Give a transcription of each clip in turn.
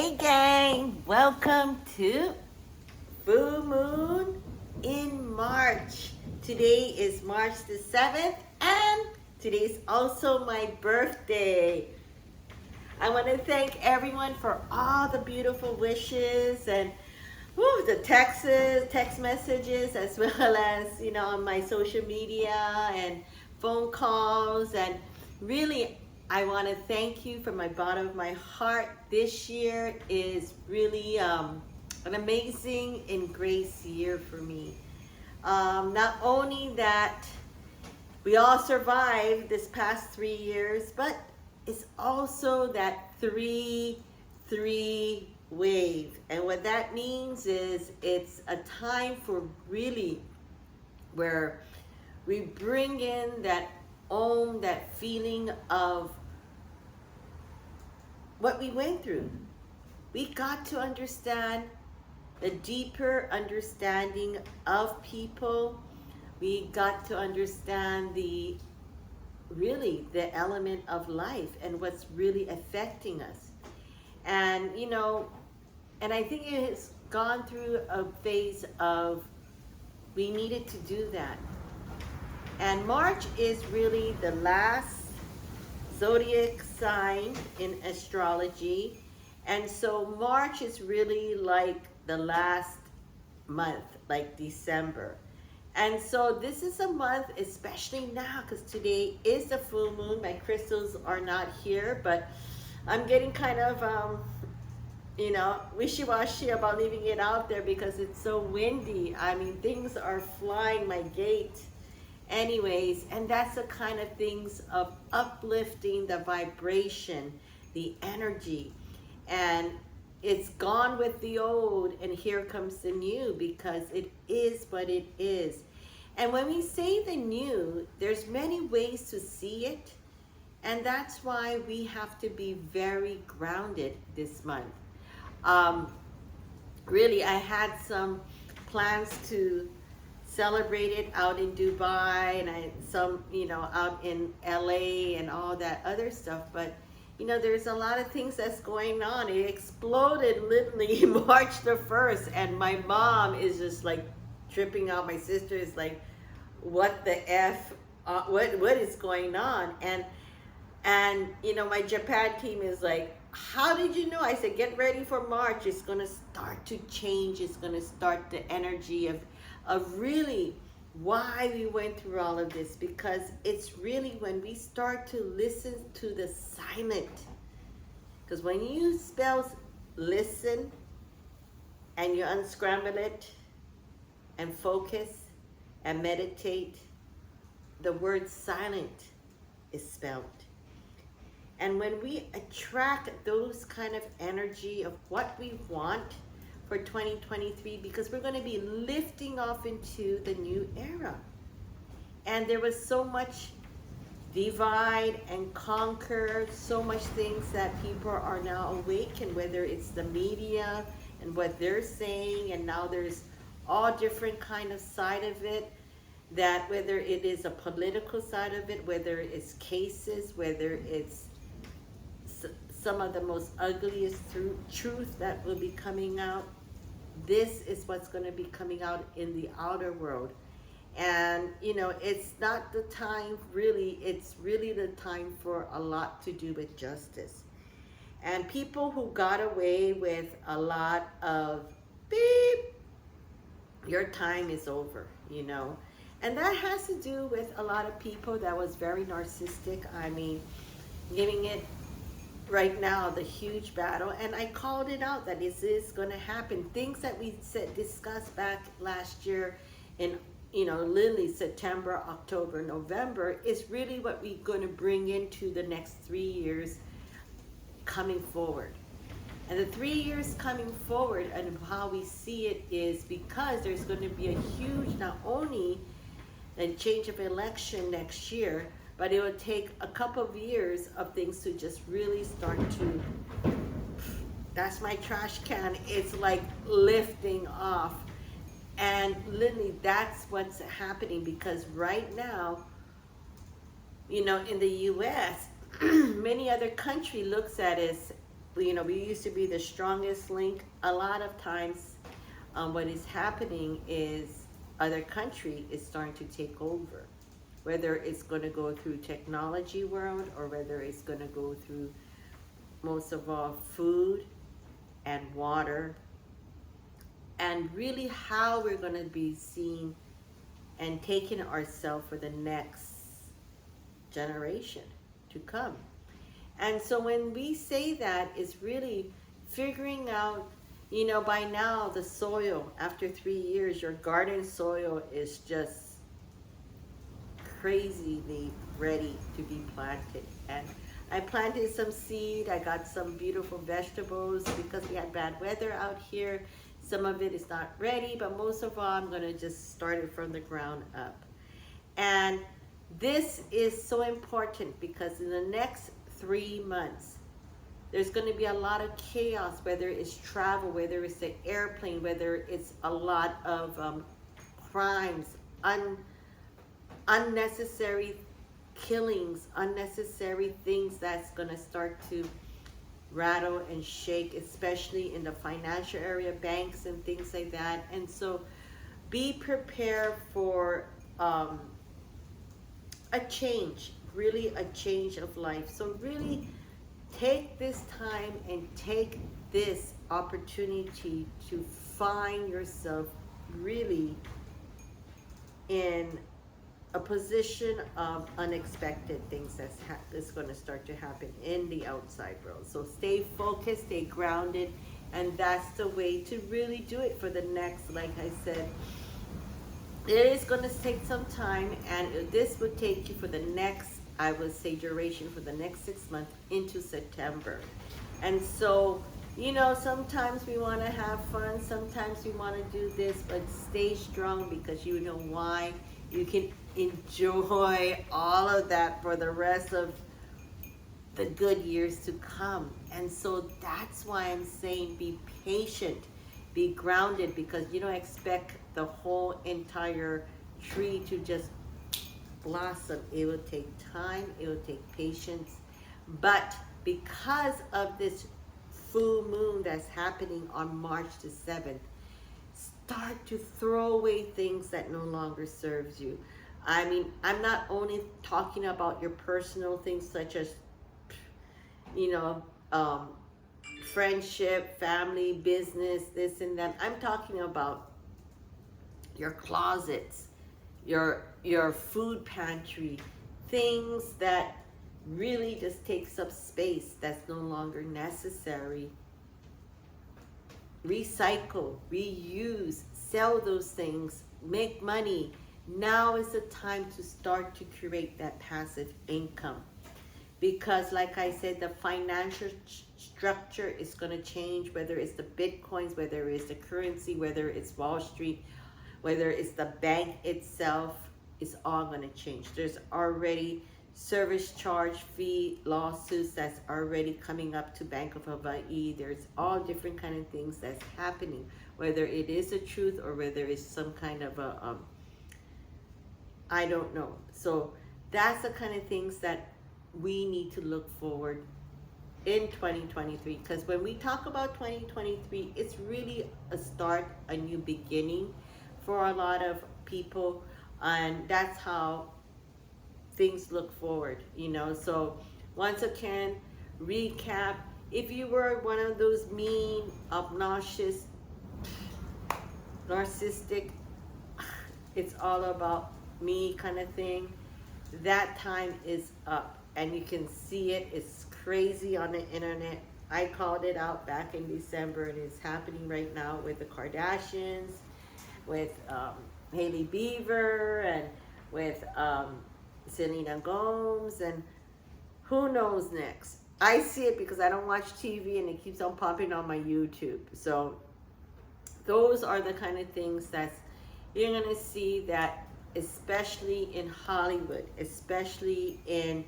Hey gang, welcome to Full Moon in March. Today is March the 7th and today's also my birthday. I want to thank everyone for all the beautiful wishes and the text messages, as well as on my social media and phone calls. And really, I want to thank you from my bottom of my heart. This year is really an amazing and grace year for me. Not only that we all survived this past 3 years, but it's also that 3-3 wave. And what that means is it's a time for really where we bring in that that feeling of what we went through. We got to understand the deeper understanding of people. We got to understand the element of life and what's really affecting us. And and I think it has gone through a phase of we needed to do that. And March is really the last zodiac sign in astrology. And so March is really like the last month, like December. And so this is a month, especially now, because today is the full moon. My crystals are not here, but I'm getting kind of, wishy-washy about leaving it out there because it's so windy. I mean, things are flying my gate. Anyways, and that's the kind of things of uplifting the vibration, the energy. And it's gone with the old and here comes the new, because it is what it is. And when we say the new, there's many ways to see it. And that's why we have to be very grounded this month. Really, I had some plans to celebrate it out in Dubai and out in LA and all that other stuff. But there's a lot of things that's going on. It exploded literally March the 1st, and my mom is just like tripping out. My sister is like, what the F, what is going on? And my Japan team is like, how did you know? I said, get ready for March. It's going to start to change. It's going to start the energy of really why we went through all of this, because it's really when we start to listen to the silent. Because when you spell listen and you unscramble it and focus and meditate, the word silent is spelled. And when we attract those kind of energy of what we want for 2023, because we're going to be lifting off into the new era. And there was so much divide and conquer, so much things that people are now awakened, whether it's the media and what they're saying, and now there's all different kind of side of it, that whether it is a political side of it, whether it's cases, whether it's some of the most ugliest truth that will be coming out. This is what's going to be coming out in the outer world. And it's not the time, really, it's really the time for a lot to do with justice. And people who got away with a lot of beep, your time is over, and that has to do with a lot of people that was very narcissistic. I mean, giving it right now the huge battle, and I called it out that this is going to happen. Things that we discussed back last year in literally September, October, November is really what we're going to bring into the next 3 years coming forward. And the 3 years coming forward, and how we see it, is because there's going to be a huge, not only a change of election next year, but it will take a couple of years of things to just really start to, that's my trash can, it's like lifting off. And literally that's what's happening, because right now, in the US, many other country looks at us we used to be the strongest link. A lot of times, what is happening is other country is starting to take over, whether it's going to go through technology world or whether it's going to go through most of all food and water, and really how we're going to be seen and taking ourselves for the next generation to come. And so when we say that, it's really figuring out, by now the soil, after 3 years, your garden soil is just crazily ready to be planted. And I planted some seed. I got some beautiful vegetables because we had bad weather out here. Some of it is not ready, but most of all, I'm going to just start it from the ground up. And this is so important because in the next 3 months, there's going to be a lot of chaos, whether it's travel, whether it's the airplane, whether it's a lot of crimes, unnecessary killings, unnecessary things that's going to start to rattle and shake, especially in the financial area, banks and things like that. And so be prepared for a change, really a change of life. So really take this time and take this opportunity to find yourself really in a position of unexpected things that's going to start to happen in the outside world. So stay focused, stay grounded, and that's the way to really do it for the next, like I said, it is going to take some time, and this would take you for the next, I would say, duration for the next 6 months into September. And so, sometimes we want to have fun, sometimes we want to do this, but stay strong because you know why. You can enjoy all of that for the rest of the good years to come. And so that's why I'm saying be patient, be grounded, because you don't expect the whole entire tree to just blossom. It will take time, it will take patience. But because of this full moon that's happening on March the 7th, start to throw away things that no longer serves you. I mean, I'm not only talking about your personal things such as, friendship, family, business, this and that. I'm talking about your closets, your food pantry, things that really just takes up space that's no longer necessary. Recycle, reuse, sell those things, make money. Now is the time to start to create that passive income. Because like I said, the financial structure is going to change, whether it's the bitcoins, whether it's the currency, whether it's Wall Street, whether it's the bank itself, it's all going to change. There's already service charge fee lawsuits that's already coming up to Bank of Hawaii. There's all different kind of things that's happening, whether it is the truth or whether it's some kind of a I don't know. So that's the kind of things that we need to look forward in 2023, because when we talk about 2023, it's really a start, a new beginning for a lot of people, and that's how things look forward, So once again, recap, if you were one of those mean, obnoxious, narcissistic, it's all about me kind of thing, that time is up, and you can see it. It's crazy on the internet. I called it out back in December, and it's happening right now with the Kardashians, with Hailey Bieber, and with Selena Gomez, and who knows next. I see it because I don't watch TV, and it keeps on popping on my YouTube. So those are the kind of things that you're going to see, that especially in Hollywood, especially in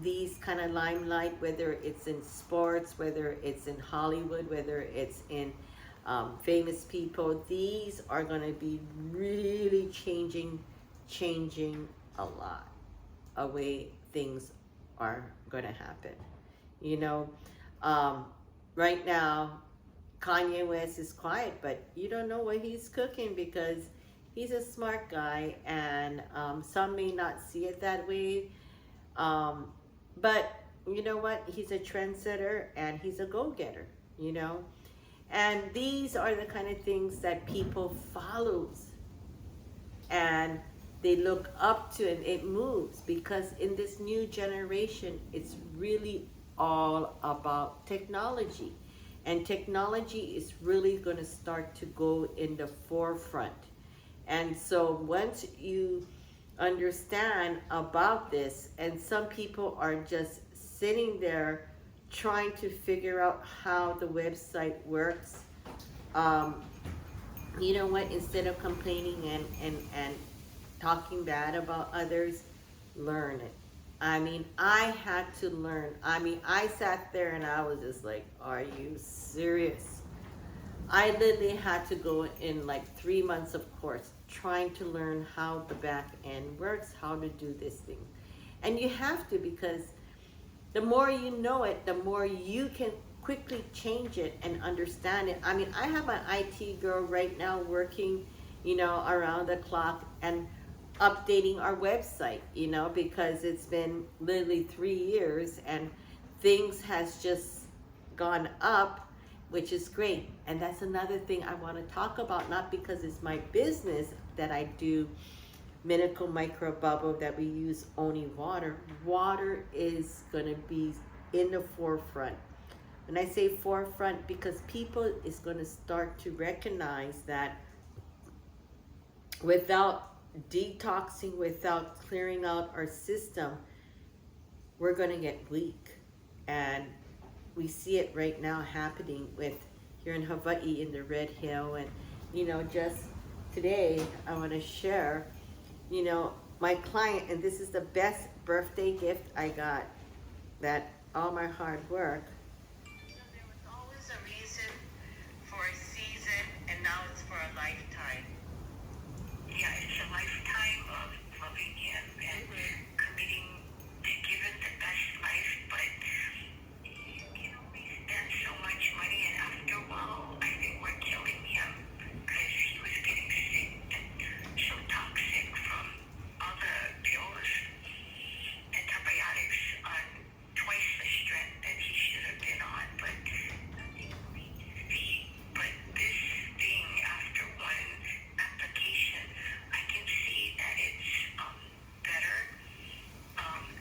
these kind of limelight, whether it's in sports, whether it's in Hollywood, whether it's in famous people, these are going to be really changing a lot, a way things are going to happen. Um, right now, Kanye West is quiet, but you don't know what he's cooking because he's a smart guy, and some may not see it that way. Um, but you know what? He's a trendsetter and he's a go-getter, you know? And these are the kind of things that people follows and they look up to, and it moves because in this new generation, it's really all about technology. And technology is really going to start to go in the forefront. And so once you understand about this, and some people are just sitting there trying to figure out how the website works, um, you know what, instead of complaining and talking bad about others, learn it. I mean, I had to learn. I mean, I sat there and I was just like, are you serious? I literally had to go in like 3 months of course trying to learn how the back end works, how to do this thing. And you have to, because the more you know it, the more you can quickly change it and understand it. I mean, I have an IT girl right now working, you know, around the clock and updating our website, you know, because it's been literally 3 years and things has just gone up, which is great. And that's another thing I want to talk about, not because it's my business that I do medical micro bubble, that we use only water. Water is going to be in the forefront. When I say forefront, because people is going to start to recognize that without detoxing, without clearing out our system, we're going to get weak. And we see it right now happening with here in Hawaii in the Red Hill. And, you know, just today I want to share, you know, my client, and this is the best birthday gift I got, that all my hard work. So there was always a reason for a season, and now it's for a lifetime. Yeah, it's a lifetime of loving him and committing to give him the best life, but you can only spend so much money, and after a while, I think we're killing him because he was getting sick and so toxic from all the pills, antibiotics on twice the strength that he should have been on, but nothing moved his feet. But this thing, after one application, I can see that it's better.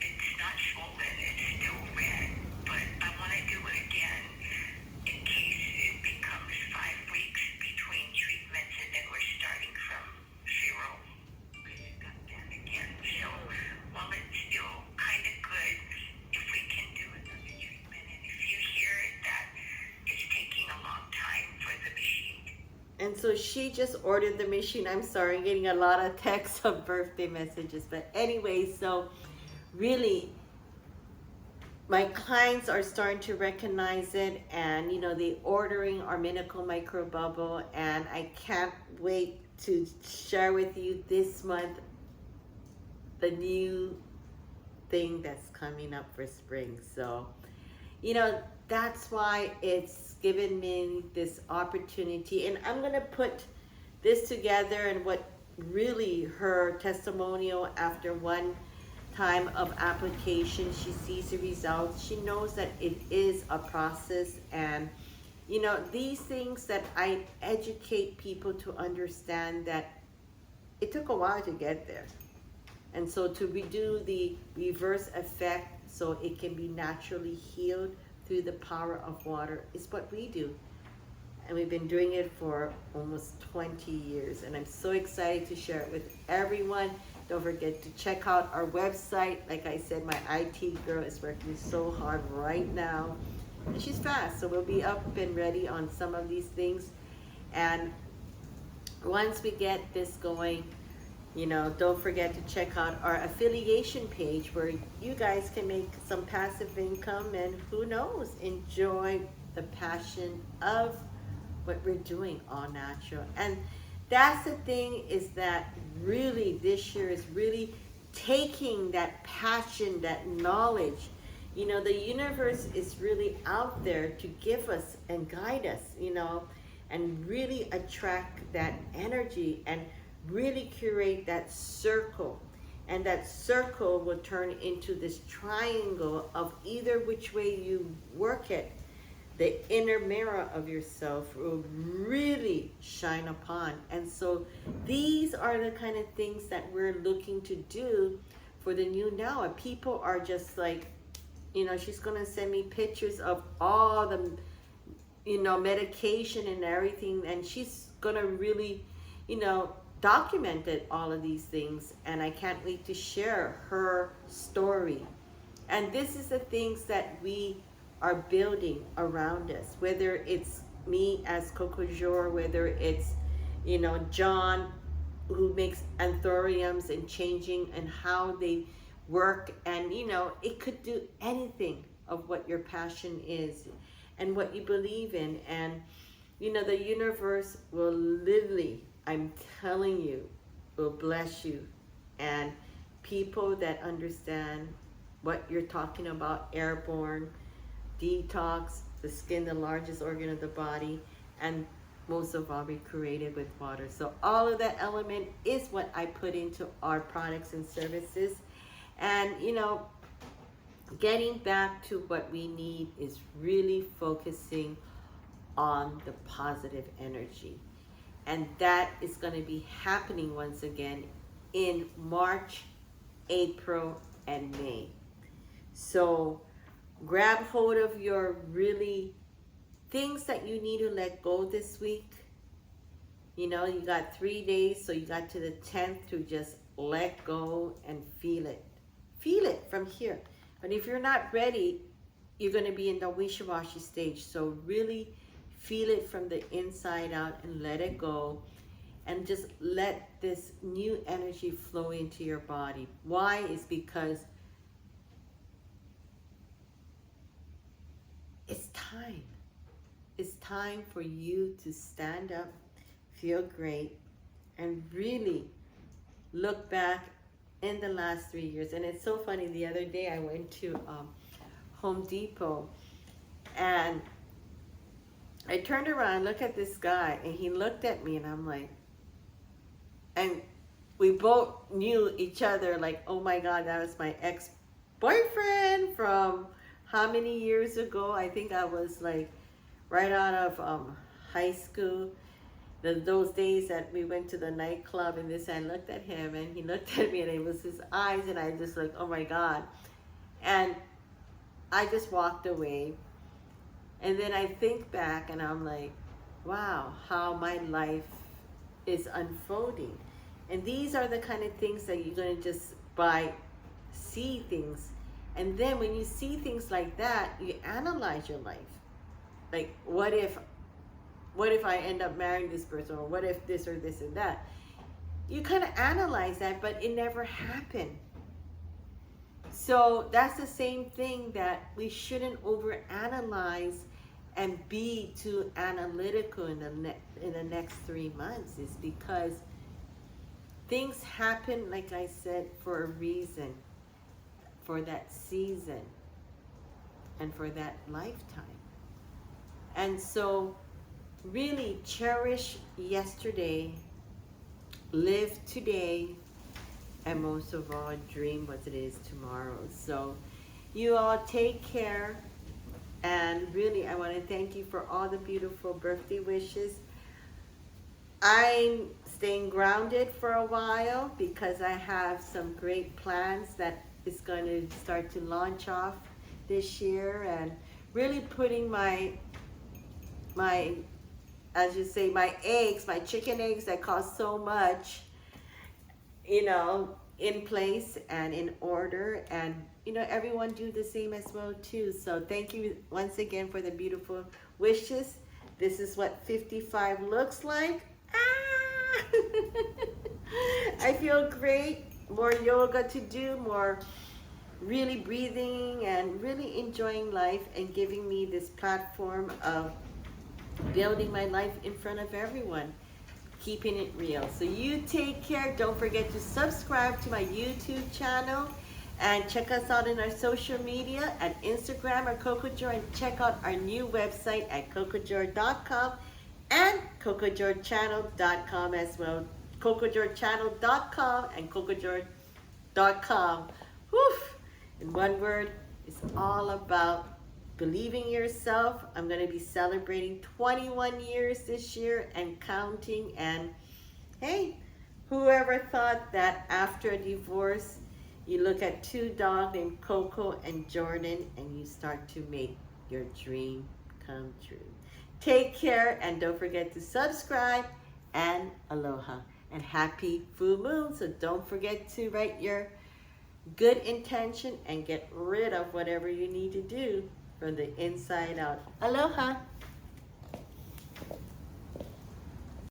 It's not swollen, it's still red, but I want to do it again in case it becomes 5 weeks between treatments and then we're starting from zero. It got bad again. So while it's still kind of good, if we can do another treatment, and if you hear that it's taking a long time for the machine. And so she just ordered the machine. I'm sorry, I'm getting a lot of texts of birthday messages. But anyway, so really, my clients are starting to recognize it, and you know, they ordering our medical micro bubble, and I can't wait to share with you this month the new thing that's coming up for spring. So, you know, that's why it's given me this opportunity, and I'm gonna put this together, and what really her testimonial after one time of application, she sees the results, she knows that it is a process. And you know, these things that I educate people to understand that it took a while to get there, and so to redo the reverse effect so it can be naturally healed through the power of water is what we do. And we've been doing it for almost 20 years, and I'm so excited to share it with everyone. Don't forget to check out our website. Like I said, my IT girl is working so hard right now, and she's fast, so we'll be up and ready on some of these things. And once we get this going, you know, don't forget to check out our affiliation page where you guys can make some passive income, and who knows, enjoy the passion of what we're doing, all natural. And that's the thing, is that really this year is really taking that passion, that knowledge, You know, the universe is really out there to give us and guide us, you know, and really attract that energy and really curate that circle. And that circle will turn into this triangle of either which way you work it. The inner mirror of yourself will really shine upon. And so these are the kind of things that we're looking to do for the new now. And people are just like, you know, she's going to send me pictures of all the, you know, medication and everything. And she's going to really, you know, document it, all of these things. And I can't wait to share her story. And this is the things that we are building around us, whether it's me as Coco Jour, whether it's, you know, John, who makes anthuriums and changing and how they work. And you know, it could do anything of what your passion is and what you believe in. And you know, the universe will literally, I'm telling you, will bless you. And people that understand what you're talking about, airborne, detox, the skin, the largest organ of the body, and most of all, be created with water. So all of that element is what I put into our products and services. And you know, getting back to what we need is really focusing on the positive energy. And that is going to be happening once again in March, April, and May. So grab hold of your really things that you need to let go this week. You know, you got 3 days, so you got to the 10th to just let go and feel it. Feel it from here. But if you're not ready, you're going to be in the wishy-washy stage. So really feel it from the inside out and let it go. And just let this new energy flow into your body. Why? Is because it's time. It's time for you to stand up, feel great, and really look back in the last 3 years. And it's so funny, the other day I went to Home Depot and I turned around, looked at this guy, and he looked at me and I'm like, and we both knew each other like, oh my God, that was my ex-boyfriend from how many years ago? I think I was like right out of high school. Those days that we went to the nightclub and this, I looked at him and he looked at me and it was his eyes and I just like, oh my God. And I just walked away. And then I think back and I'm like, wow, how my life is unfolding. And these are the kind of things that you're going to just see things. And then when you see things like that, you analyze your life. Like, what if I end up marrying this person, or what if this or this and that? You kind of analyze that, but it never happened. So that's the same thing, that we shouldn't overanalyze and be too analytical in the next 3 months, is because things happen, like I said, for a reason, for that season, and for that lifetime. And so really cherish yesterday, live today, and most of all, dream what it is tomorrow. So you all take care. And really, I want to thank you for all the beautiful birthday wishes. I'm staying grounded for a while because I have some great plans that is going to start to launch off this year, and really putting my as you say, my eggs, my chicken eggs that cost so much, you know, in place and in order. And you know, everyone do the same as well too. So thank you once again for the beautiful wishes. This is what 55 looks like. Ah! I feel great. More yoga to do, more really breathing and really enjoying life, and giving me this platform of building my life in front of everyone, keeping it real. So you take care. Don't forget to subscribe to my YouTube channel, And check us out in our social media at Instagram or CocoJor, and check out our new website at cocojor.com and cocojorchannel.com as well. cocojorchannel.com and cocojor.com. Whew! In one word, it's all about believing yourself. I'm going to be celebrating 21 years this year and counting. And hey, whoever thought that after a divorce, you look at two dogs named Coco and Jordan and you start to make your dream come true. Take care and don't forget to subscribe, and aloha and happy full moon. So don't forget to write your good intention and get rid of whatever you need to do from the inside out. Aloha.